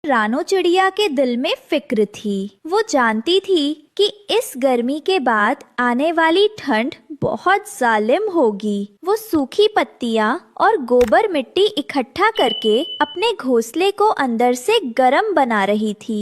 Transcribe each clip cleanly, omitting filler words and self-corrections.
रानो चिड़िया के दिल में फिक्र थी। वो जानती थी कि इस गर्मी के बाद आने वाली ठंड बहुत जालिम होगी। वो सूखी पत्तियां और गोबर मिट्टी इकट्ठा करके अपने घोंसले को अंदर से गर्म बना रही थी।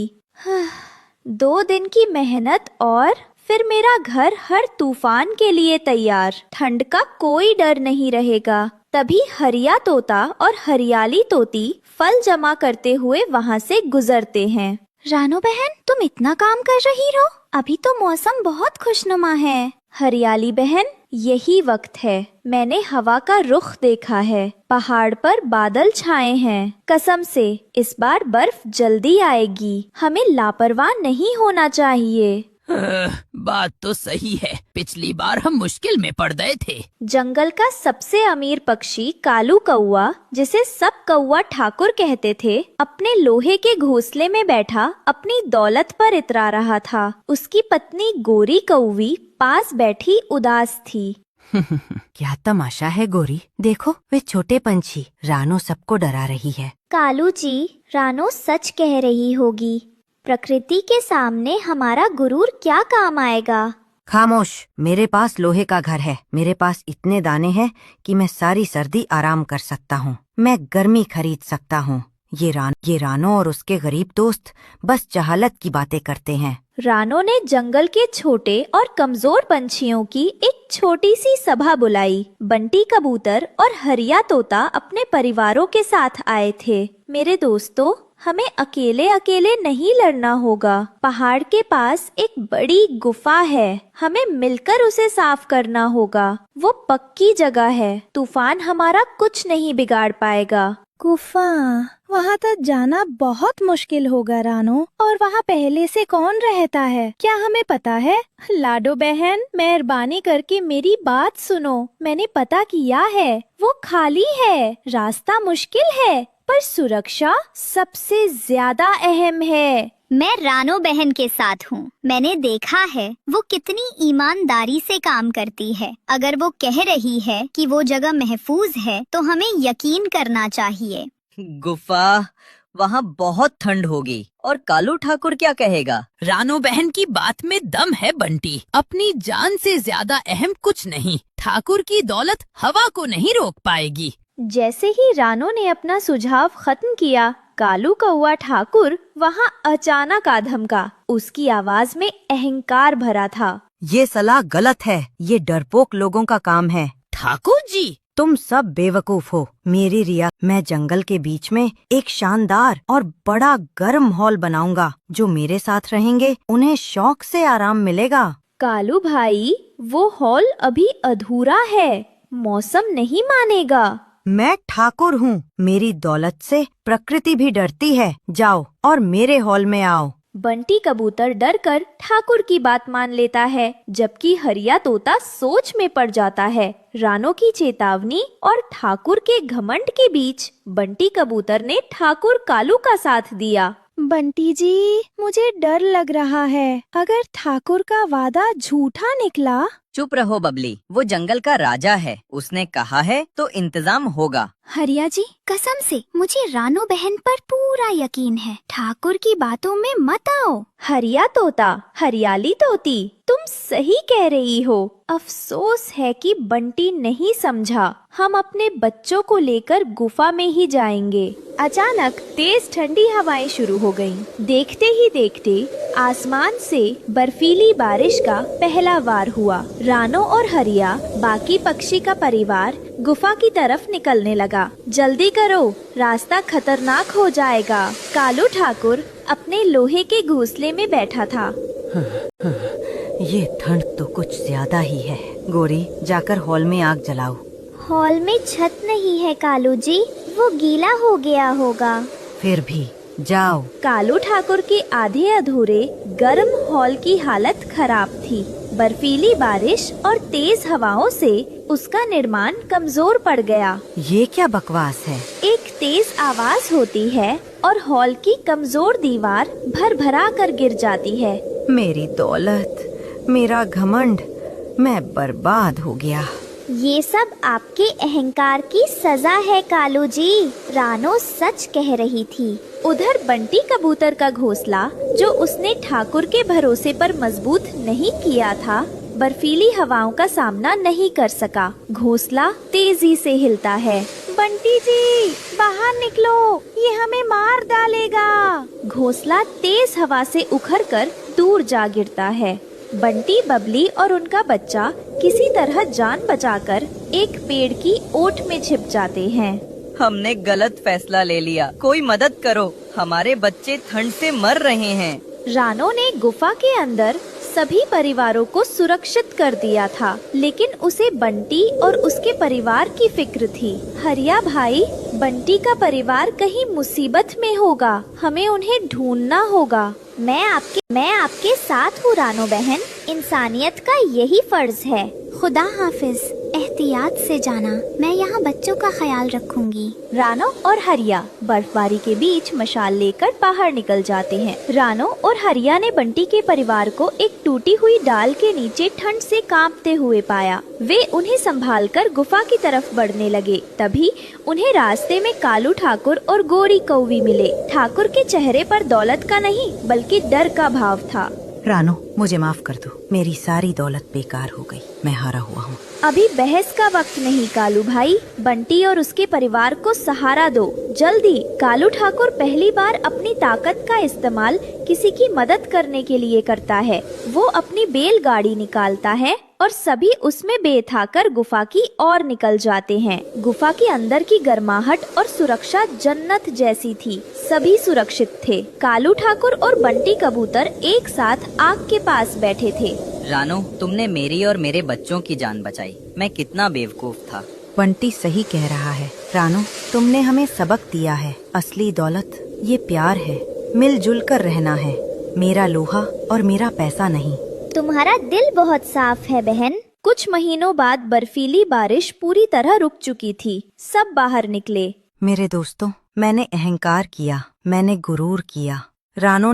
2 दिन की मेहनत और फिर मेरा घर हर तूफान के लिए तैयार। ठंड का कोई डर नहीं रहेगा। तभी हरिया तोता और हरियाली तोती फल जमा करते हुए वहाँ से गुजरते हैं। रानो बहन, तुम इतना काम कर रही हो? अभी तो मौसम बहुत खुशनुमा है। हरियाली बहन, यही वक्त है। मैंने हवा का रुख देखा है। पहाड़ पर बादल छाए हैं। कसम से इस बार बर्फ जल्दी आएगी। हमें लापरवाह नहीं होना चाहिए। बात तो सही है। पिछली बार हम मुश्किल में पड़ गए थे। जंगल का सबसे अमीर पक्षी कालू कौवा, जिसे सब कौवा ठाकुर कहते थे, अपने लोहे के घोंसले में बैठा अपनी दौलत पर इतरा रहा था। उसकी पत्नी गोरी कौवी पास बैठी उदास थी। क्या तमाशा है गोरी, देखो वे छोटे पंछी। रानो सबको डरा रही है। कालू जी, रानो सच कह रही होगी। प्रकृति के सामने हमारा गुरूर क्या काम आएगा। खामोश, मेरे पास लोहे का घर है। मेरे पास इतने दाने हैं कि मैं सारी सर्दी आराम कर सकता हूँ। मैं गर्मी खरीद सकता हूँ। ये रानो और उसके गरीब दोस्त बस जहालत की बातें करते हैं। रानो ने जंगल के छोटे और कमजोर पंछियों की एक छोटी सी सभा बुलाई। बंटी कबूतर और हरिया तोता अपने परिवारों के साथ आए थे। मेरे दोस्तों, हमें अकेले अकेले नहीं लड़ना होगा। पहाड़ के पास एक बड़ी गुफा है। हमें मिलकर उसे साफ करना होगा। वो पक्की जगह है। तूफान हमारा कुछ नहीं बिगाड़ पाएगा। गुफा, वहाँ तक जाना बहुत मुश्किल होगा रानो। और वहाँ पहले से कौन रहता है, क्या हमें पता है? लाडो बहन, मेहरबानी करके मेरी बात सुनो। मैंने पता किया है, वो खाली है। रास्ता मुश्किल है पर सुरक्षा सबसे ज्यादा अहम है। मैं रानो बहन के साथ हूँ। मैंने देखा है वो कितनी ईमानदारी से काम करती है। अगर वो कह रही है कि वो जगह महफूज है तो हमें यकीन करना चाहिए। गुफा, वहाँ बहुत ठंड होगी। और कालू ठाकुर क्या कहेगा? रानो बहन की बात में दम है बंटी। अपनी जान से ज्यादा अहम कुछ नहीं। ठाकुर की दौलत हवा को नहीं रोक पाएगी। जैसे ही रानो ने अपना सुझाव खत्म किया, कालू कौवा ठाकुर वहाँ अचानक आ धमका। उसकी आवाज में अहंकार भरा था। ये सलाह गलत है। ये डरपोक लोगों का काम है। ठाकुर जी, तुम सब बेवकूफ हो। मेरी रिया, मैं जंगल के बीच में एक शानदार और बड़ा गर्म हॉल बनाऊंगा। जो मेरे साथ रहेंगे उन्हें शौक से आराम मिलेगा। कालू भाई, वो हॉल अभी अधूरा है। मौसम नहीं मानेगा। मैं ठाकुर हूँ। मेरी दौलत से प्रकृति भी डरती है। जाओ और मेरे हॉल में आओ। बंटी कबूतर डरकर ठाकुर की बात मान लेता है, जबकि हरिया तोता सोच में पड़ जाता है। रानो की चेतावनी और ठाकुर के घमंड के बीच बंटी कबूतर ने ठाकुर कालू का साथ दिया। बंटी जी, मुझे डर लग रहा है। अगर ठाकुर का वादा झूठा निकला। चुप रहो बबली, वो जंगल का राजा है। उसने कहा है तो इंतजाम होगा। हरिया जी, कसम से मुझे रानो बहन पर पूरा यकीन है। ठाकुर की बातों में मत आओ। हरिया तोता, हरियाली तोती, तुम सही कह रही हो। अफसोस है कि बंटी नहीं समझा। हम अपने बच्चों को लेकर गुफा में ही जाएंगे। अचानक तेज ठंडी हवाएं शुरू हो गईं। देखते ही देखते आसमान से बर्फीली बारिश का पहला वार हुआ। रानो और हरिया, बाकी पक्षी का परिवार गुफा की तरफ निकलने लगा। जल्दी करो, रास्ता खतरनाक हो जाएगा। कालू ठाकुर अपने लोहे के घोंसले में बैठा था। ये ठंड तो कुछ ज्यादा ही है। गोरी, जाकर हॉल में आग जलाओ। हॉल में छत नहीं है कालू जी, वो गीला हो गया होगा। फिर भी जाओ। कालू ठाकुर के आधे अधूरे गर्म हॉल की हालत खराब थी। बर्फीली बारिश और तेज हवाओं से उसका निर्माण कमजोर पड़ गया। ये क्या बकवास है? एक तेज आवाज होती है और हॉल की कमजोर दीवार भर-भरा कर गिर जाती है। मेरी दौलत, मेरा घमंड, मैं बर्बाद हो गया। ये सब आपके अहंकार की सजा है कालू जी, रानो सच कह रही थी। उधर बंटी कबूतर का घोंसला, जो उसने ठाकुर के भरोसे पर मजबूत नहीं किया था, बर्फीली हवाओं का सामना नहीं कर सका। घोंसला तेजी से हिलता है। बंटी जी, बाहर निकलो, ये हमें मार डालेगा। घोंसला तेज हवा से उखड़कर दूर जा गिरता है। बंटी, बबली और उनका बच्चा किसी तरह जान बचाकर एक पेड़ की ओट में छिप जाते हैं। हमने गलत फैसला ले लिया, कोई मदद करो, हमारे बच्चे ठंड से मर रहे हैं। रानो ने गुफा के अंदर सभी परिवारों को सुरक्षित कर दिया था, लेकिन उसे बंटी और उसके परिवार की फिक्र थी। हरिया भाई, बंटी का परिवार कहीं मुसीबत में होगा, हमें उन्हें ढूंढना होगा। मैं आपके साथ हूँ रानो बहन, इंसानियत का यही फर्ज है। खुदा हाफिज, एहतियात से जाना, मैं यहाँ बच्चों का ख्याल रखूंगी। रानो और हरिया बर्फबारी के बीच मशाल लेकर बाहर निकल जाते हैं। रानो और हरिया ने बंटी के परिवार को एक टूटी हुई डाल के नीचे ठंड से कांपते हुए पाया। वे उन्हें संभालकर गुफा की तरफ बढ़ने लगे। तभी उन्हें रास्ते में कालू ठाकुर और गोरी कौवी मिले। ठाकुर के चेहरे पर दौलत का नहीं बल्कि डर का भाव था। रानो, मुझे माफ कर दो, मेरी सारी दौलत बेकार हो गई, मैं हारा हुआ हूँ। अभी बहस का वक्त नहीं कालू भाई, बंटी और उसके परिवार को सहारा दो जल्दी। कालू ठाकुर पहली बार अपनी ताकत का इस्तेमाल किसी की मदद करने के लिए करता है। वो अपनी बैलगाड़ी निकालता है और सभी उसमें बैठाकर गुफा की ओर निकल जाते हैं। गुफा के अंदर की गर्माहट और सुरक्षा जन्नत जैसी थी। सभी सुरक्षित थे। कालू ठाकुर और बंटी कबूतर एक साथ आग के पास बैठे थे। रानो, तुमने मेरी और मेरे बच्चों की जान बचाई, मैं कितना बेवकूफ था। बंटी सही कह रहा है। रानो, तुमने हमें सबक दिया है, असली दौलत ये प्यार है, मिलजुल कर रहना है, मेरा लोहा और मेरा पैसा नहीं। तुम्हारा दिल बहुत साफ है बहन। कुछ महीनों बाद बर्फीली बारिश पूरी तरह रुक चुकी थी। सब बाहर निकले। मेरे दोस्तों, मैंने अहंकार किया, मैंने गुरूर किया। रानो